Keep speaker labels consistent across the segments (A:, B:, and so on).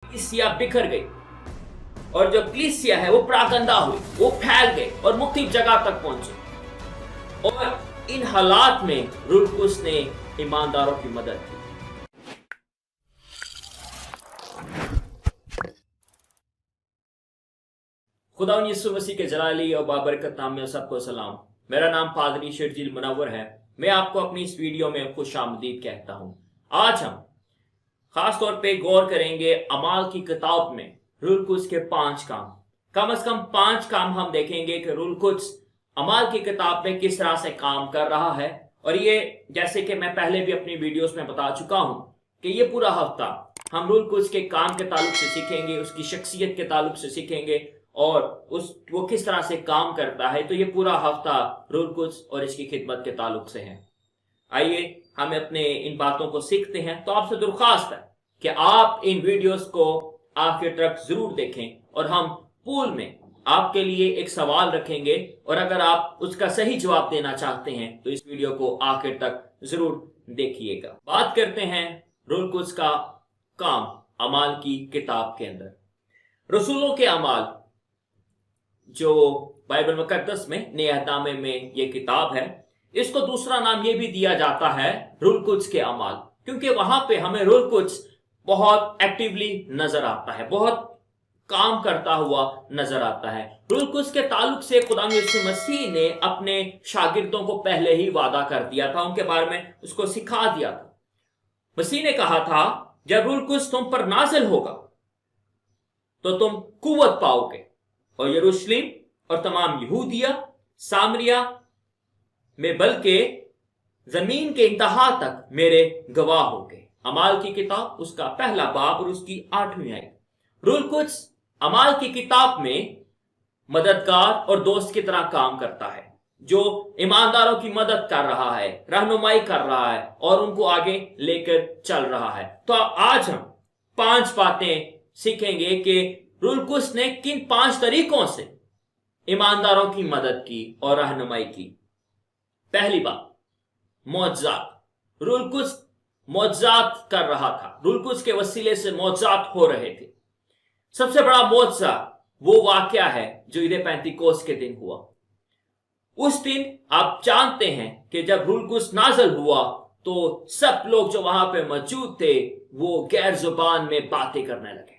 A: कलीसिया बिखर गई और जो कलीसिया है वो प्रागंदा हुई, वो फैल गए और मुख्तलिफ जगह तक पहुंचे। और इन हालात में रुलकुस ने ईमानदारों की मदद की। खुदा यीशु मसीह के जलाली और बाबरकत नाम में सबको सलाम। मेरा नाम पादरी शर्जील मुनव्वर है। मैं आपको अपनी इस वीडियो में खुशामदीद कहता हूं। आज हम खास तौर पे गौर करेंगे अमाल की किताब में रुलकुस के 5 काम। कम से कम 5 काम हम देखेंगे कि रुलकुस अमाल की किताब में किस तरह से काम कर रहा है। और ये जैसे कि मैं पहले भी अपनी वीडियोस में बता चुका हूं कि ये पूरा हफ्ता हम रुलकुस के काम के ताल्लुक से सीखेंगे, उसकी शख्सियत के ताल्लुक से सीखेंगे और वो किस तरह से काम करता है। तो ये पूरा हफ्ता रुलकुस और इसकी खिदमत के ताल्लुक से है। आइए हम अपने इन बातों को सीखते हैं। तो आपसे दरख्वास्त है कि आप इन वीडियोस को आखिर तक जरूर देखें और हम पूल में आपके लिए एक सवाल रखेंगे और अगर आप उसका सही जवाब देना चाहते हैं तो इस वीडियो को आखिर तक जरूर देखिएगा। बात करते हैं रुलकुस का काम अमाल की किताब के अंदर। रसूलों के अमाल जो बाइबल मुकद्दस में नए अहदनामे में ये किताब है, इसको दूसरा नाम ये भी दिया जाता है रुलकुस के अमाल, क्योंकि वहां पे हमें रुलकुस बहुत एक्टिवली नजर आता है, बहुत काम करता हुआ नजर आता है। रुलकुस के ताल्लुक से खुदा यीशु मसीह ने अपने शागिर्दों को पहले ही वादा कर दिया था, उनके बारे में उसको सिखा दिया था। मसीह ने कहा था जब रुलकुस तुम पर नाजिल होगा तो तुम कुव्वत पाओगे और यरूशलेम और तमाम यहूदिया सामरिया में बल्कि जमीन के इंतहा तक मेरे गवाह होगे। अमाल की किताब उसका पहला बाब और उसकी 8वीं आयत। रुलकुस अमाल की किताब में मददगार और दोस्त की तरह काम करता है, जो ईमानदारों की मदद कर रहा है, रहनुमाई कर रहा है और उनको आगे लेकर चल रहा है। तो आज हम 5 बातें सीखेंगे कि रुलकुस ने किन 5 तरीकों से ईमानदारों की मदद की और रहनुमाई की। पहली बात, मौजज़ात। रुलकुस मौजज़ात कर रहा था, रुलकुस के वसीले से मौजज़ात हो रहे थे। सबसे बड़ा मौजज़ा वो वाकया है जो ईद पेंतिकोस्त के दिन हुआ। उस दिन आप जानते हैं कि जब रुलकुस नाज़िल हुआ तो सब लोग जो वहां पे मौजूद थे वो गैर जुबान में बातें करने लगे,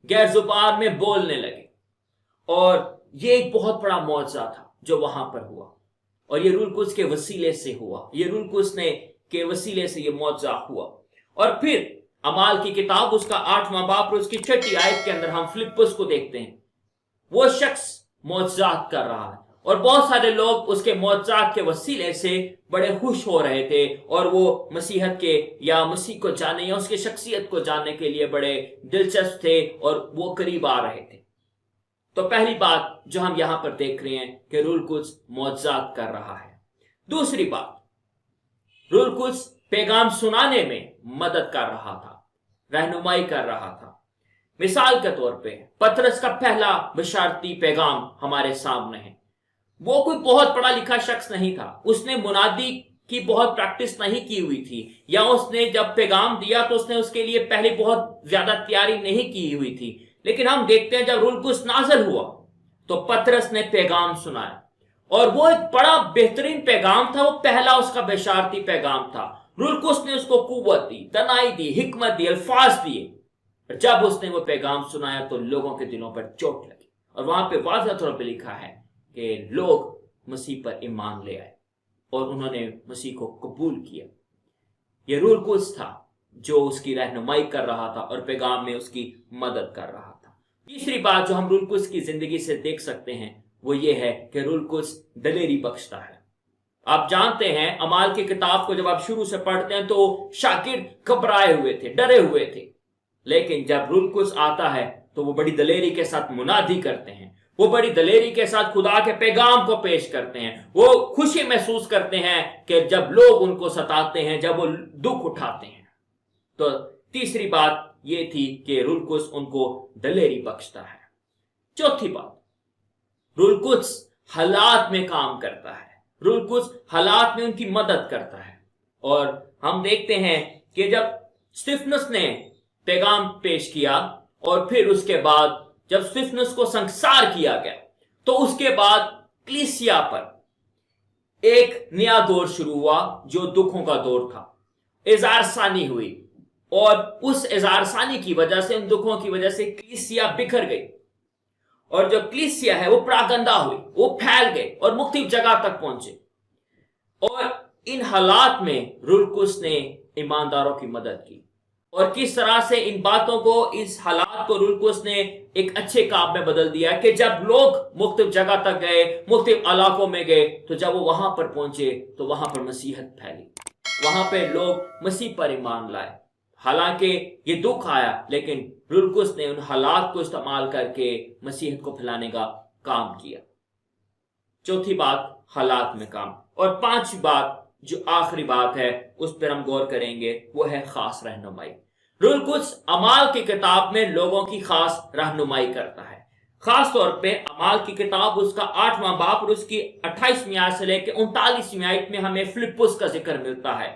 A: गैर जुबान में बोलने लगे। और ये एक बहुत बड़ा मौजज़ा था जो वहां पर हुआ और ये रुलकुस के वसीले से हुआ। ये रुलकुस ने के वसीले से ये मौजज़ा हुआ। और फिर अमाल की किताब उसका 8वां बाब और उसकी 6ठी आयत के अंदर हम फिलिप्पुस को देखते हैं। वो शख्स मौजज़ात कर रहा है और बहुत सारे लोग उसके मौजज़ात के वसीले से बड़े खुश हो रहे थे और वो मसीहत के या मसीह को जानने या उसकी शख्सियत को जानने के लिए बड़े दिलचस्प थे और वो करीब आ रहे थे। तो पहली बात जो हम यहां पर देख रहे हैं कि रुलकुस मौजज़ात कर रहा है। दूसरी बात, रुलकुस पैगाम सुनाने में मदद कर रहा था, रहनुमाई कर रहा था। मिसाल के तौर पे पतरस का पहला बशारती पैगाम हमारे सामने है। वो कोई बहुत पढ़ा लिखा शख्स नहीं था, उसने मुनादी की बहुत प्रैक्टिस नहीं की हुई थी या उसने जब पैगाम दिया तो उसने उसके लिए पहले बहुत ज्यादा तैयारी नहीं की हुई थी। लेकिन हम देखते हैं जब रुलकुस नाज़िल हुआ तो पतरस ने पैगाम सुनाया और वो एक बड़ा बेहतरीन पैगाम था। वो पहला उसका बशारती पैगाम था। रुलकुस ने उसको कुव्वत दी, तनाई दी, हिकमत दी, अल्फाज दिए। जब उसने वो पैगाम सुनाया तो लोगों के दिलों पर चोट लगी और वहां पे वाज़ह तौर पे लिखा है कि लोग मसीह पर ईमान ले आए और उन्होंने मसीह को कबूल किया। ये रुलकुस था जो उसकी रहनुमाई कर रहा था और पैगाम में उसकी मदद कर रहा था। तीसरी बात जो हम रुलकुस की जिंदगी से देख सकते हैं वो ये है कि रुलकुस दलेरी बख्शता है। आप जानते हैं अमाल की किताब को जब आप शुरू से पढ़ते हैं तो शागिर्द घबराए हुए थे, डरे हुए थे, लेकिन जब रुलकुस आता है तो वो बड़ी दलेरी के साथ मुनादी करते हैं, वो बड़ी दलेरी के साथ खुदा के पैगाम को पेश करते हैं। वो खुशी महसूस करते हैं कि जब लोग उनको सताते हैं, जब वो दुख उठाते हैं। तो तीसरी बात ये थी कि रुलकुस उनको दलेरी बख्शता है। चौथी बात, रुलकुस हालात में काम करता है, रुलकुस हालात में उनकी मदद करता है। और हम देखते हैं कि जब स्तिफनस ने पैगाम पेश किया اور پھر اس کے بعد جب سٹیفنس کو سنکسار کیا گیا تو اس کے بعد کلیسیا پر ایک نیا دور شروع ہوا جو دکھوں کا دور تھا. اظہار ثانی ہوئی اور اس اظہار ثانی کی وجہ سے، ان دکھوں کی وجہ سے کلیسیا بکھر گئی، اور جو کلیسیا ہے وہ پراگندہ ہوئی، وہ پھیل گئے اور مختلف جگہ تک پہنچے. اور ان حالات میں رولکس نے ایمانداروں کی مدد کی، اور کس طرح سے ان باتوں کو، اس حالات کو رولکس نے ایک اچھے کام میں بدل دیا کہ جب لوگ مختلف جگہ تک گئے، مختلف علاقوں میں گئے، تو جب وہ وہاں پر پہنچے تو وہاں پر مسیحیت پھیلی، وہاں پہ لوگ مسیح پر ایمان لائے. حالانکہ یہ دکھ آیا، لیکن رولکس نے ان حالات کو استعمال کر کے مسیحیت کو پھیلانے کا کام کیا. چوتھی بات، حالات میں کام. اور پانچویں بات جو آخری بات ہے اس پر ہم غور کریں گے، وہ ہے خاص رہنمائی. رولکس اعمال کی کتاب میں لوگوں کی خاص رہنمائی کرتا ہے. خاص طور پہ اعمال کی کتاب اس کا 8واں باب اور اس کی 28ویں آیت سے لے کے 39ویں آیت میں ہمیں فلپس کا ذکر ملتا ہے.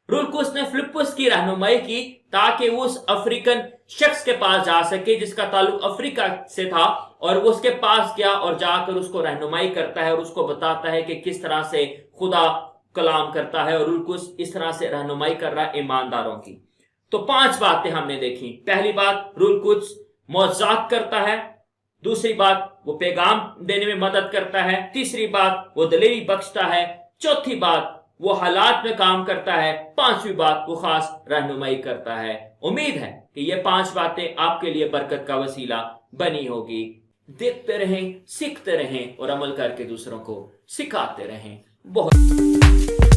A: رولکس نے فلپس کی رہنمائی کی تاکہ وہ اس افریقن شخص کے پاس جا سکے جس کا تعلق افریقہ سے تھا، اور وہ اس کے پاس گیا اور جا کر اس کو رہنمائی کرتا ہے اور اس کو بتاتا ہے کہ کس طرح سے خدا کلام کرتا ہے، اور رولکس اس طرح سے رہنمائی کر رہا ہے ایمانداروں کی. تو 5 باتیں ہم نے دیکھی. پہلی بات، رولکس معجزات کرتا ہے. دوسری بات، وہ پیغام دینے میں مدد کرتا ہے. تیسری بات، وہ دلیری بخشتا ہے. چوتھی بات، وہ حالات میں کام کرتا ہے. پانچویں بات، وہ خاص رہنمائی کرتا ہے. امید ہے کہ یہ 5 باتیں آپ کے لیے برکت کا وسیلہ بنی ہوگی. دیکھتے رہیں، سیکھتے رہیں اور عمل کر کے دوسروں کو سکھاتے رہیں. بہت